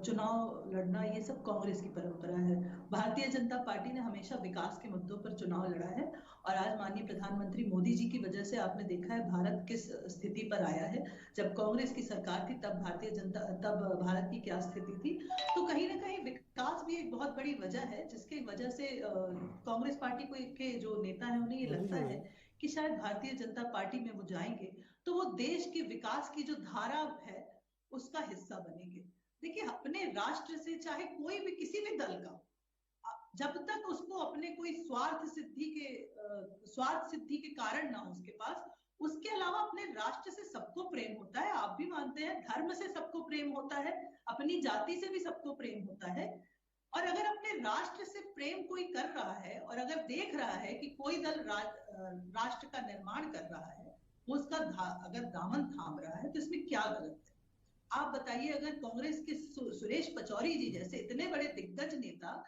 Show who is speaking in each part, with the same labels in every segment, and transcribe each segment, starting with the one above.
Speaker 1: चुनाव लड़ना ये सब कांग्रेस की परंपरा है। भारतीय जनता पार्टी ने हमेशा विकास के मुद्दों पर चुनाव लड़ा है और आज माननीय प्रधानमंत्री मोदी जी की वजह से आपने देखा है भारत किस स्थिति पर आया है। जब कांग्रेस की सरकार थी तब भारत की क्या स्थिति थी। तो कहीं ना कहीं विकास भी एक बहुत बड़ी वजह है जिसकी वजह से कांग्रेस पार्टी को के जो नेता है उन्हें ये लगता है कि शायद भारतीय जनता पार्टी में वो जाएंगे तो वो देश के विकास की जो धारा है उसका हिस्सा बनेंगे। देखिए अपने राष्ट्र से चाहे कोई भी किसी भी दल का जब तक उसको अपने कोई स्वार्थ सिद्धि के कारण ना हो उसके पास, उसके अलावा अपने राष्ट्र से सबको प्रेम होता है। आप भी मानते हैं धर्म से सबको प्रेम होता है, अपनी जाति से भी सबको प्रेम होता है। और अगर अपने राष्ट्र से प्रेम कोई कर रहा है और अगर देख रहा है कि कोई दल राष्ट्र का निर्माण कर रहा है, वो उसका अगर दामन थाम रहा है तो इसमें क्या गलत है? आप बताइए। अगर कांग्रेस के सुरेश पचौरी जी जैसे इतने बड़े दिग्गज नेता,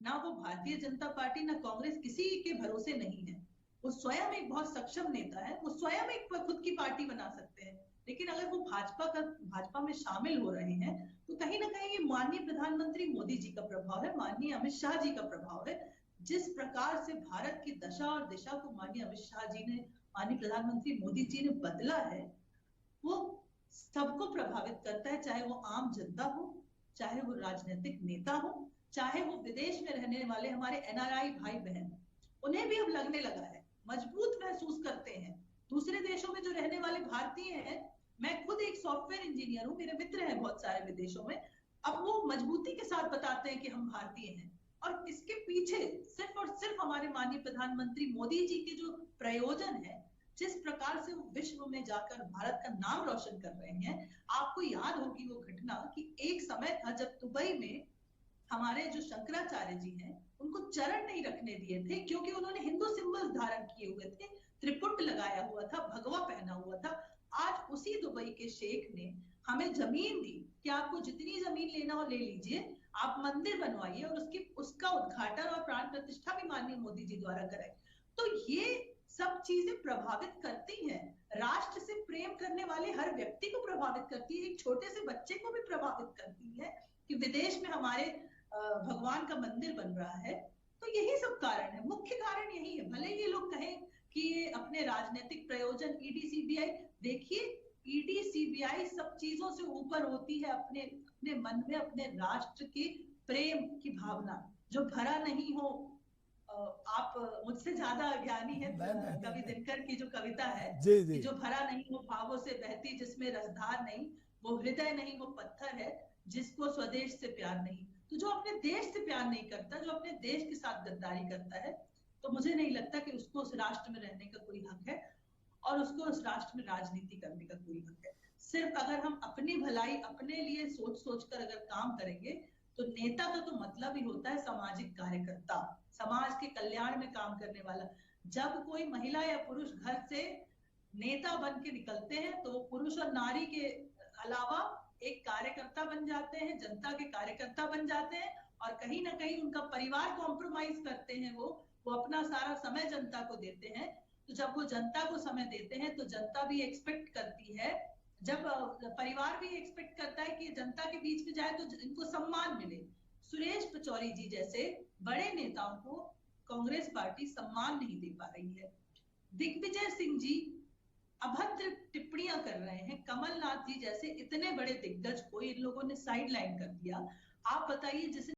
Speaker 1: ना वो भारतीय जनता पार्टी ना कांग्रेस किसी के भरोसे नहीं है। वो स्वयं एक बहुत सक्षम नेता है, वो स्वयं एक खुद की पार्टी बना सकते हैं। लेकिन अगर वो भाजपा में शामिल हो रहे हैं तो कहीं ना कहीं ये माननीय प्रधानमंत्री मोदी जी का प्रभाव है, माननीय अमित शाह जी का प्रभाव है। जिस प्रकार से भारत की दशा और दिशा को माननीय अमित शाह जी ने, माननीय प्रधानमंत्री मोदी जी ने बदला है, वो सबको प्रभावित करता है। चाहे वो आम जनता हो, चाहे वो राजनीतिक नेता हो, चाहे वो विदेश में रहने वाले हमारे एनआरआई भाई बहन, उन्हें भी अब लगने लगा है, मजबूत महसूस करते हैं। दूसरे देशों में जो रहने वाले भारतीय हैं, मैं खुद एक सॉफ्टवेयर इंजीनियर हूं, मेरे मित्र हैं बहुत सारे विदेशों में, अब वो मजबूती के साथ बताते हैं कि हम भारतीय हैं। और इसके पीछे सिर्फ और सिर्फ हमारे माननीय प्रधानमंत्री मोदी जी के जो प्रयोजन है, जिस प्रकार से वो विश्व में जाकर भारत का नाम रोशन कर रहे हैं। आपको याद होगी वो घटना कि एक समय था जब दुबई में हमारे जो शंकराचार्य जी हैं उनको चरण नहीं रखने दिए थे क्योंकि उन्होंने हिंदू सिंबल्स धारण किए हुए थे, त्रिपुट लगाया हुआ था, भगवा पहना हुआ था। आज उसी दुबई के शेख ने हमें जमीन दी कि आपको जितनी जमीन लेना हो ले लीजिए, आप मंदिर बनवाइए और उसका उद्घाटन और प्राण प्रतिष्ठा भी माननीय मोदी जी द्वारा कराई। तो ये सब चीजें प्रभावित करती हैं, राष्ट्र से प्रेम करने वाले हर व्यक्ति को प्रभावित करती है, एक छोटे से बच्चे को भी प्रभावित करती है कि विदेश में हमारे भगवान का मंदिर बन रहा है। तो यही सब कारण है, मुख्य कारण यही है। भले ये लोग कहें कि ये अपने राजनीतिक प्रयोजन ईडी सीबीआई, देखिए ईडी सीबीआई सब चीजों से ऊपर होती है अपने अपने मन में अपने राष्ट्र के प्रेम की भावना जो भरा नहीं हो। आप मुझसे ज्यादा ज्ञानी है, कवि दिनकर की जो कविता है कि जो भरा नहीं वो भावों से बहती, जिसमें रसधार नहीं वो हृदय नहीं वो पत्थर है, जिसको स्वदेश से प्यार नहीं। तो जो अपने देश से प्यार नहीं करता, जो अपने देश के साथ गद्दारी करता है, तो मुझे नहीं लगता कि उसको उस राष्ट्र में रहने का कोई हक है और उसको उस राष्ट्र में राजनीति करने का कोई हक है। सिर्फ अगर हम अपनी भलाई अपने लिए सोच सोच कर अगर काम करेंगे तो नेता का तो मतलब ही होता है सामाजिक कार्यकर्ता, समाज के कल्याण में काम करने वाला। जब कोई महिला या पुरुष घर से नेता बन के निकलते हैं तो पुरुष और नारी के अलावा एक कार्यकर्ता बन जाते हैं, जनता के कार्यकर्ता बन जाते हैं और कहीं ना कहीं उनका परिवार कॉम्प्रोमाइज करते हैं। वो अपना सारा समय जनता को देते हैं। तो जब वो जनता को समय देते हैं तो जनता भी एक्सपेक्ट करती है, जब परिवार भी एक्सपेक्ट करता है कि जनता के बीच में जाए तो इनको सम्मान मिले। सुरेश पचौरी जी जैसे बड़े नेताओं को कांग्रेस पार्टी सम्मान नहीं दे पा रही है। दिग्विजय सिंह जी अभद्र टिप्पणियां कर रहे हैं, कमलनाथ जी जैसे इतने बड़े दिग्गज को इन लोगों ने साइड लाइन कर दिया। आप बताइए जिसे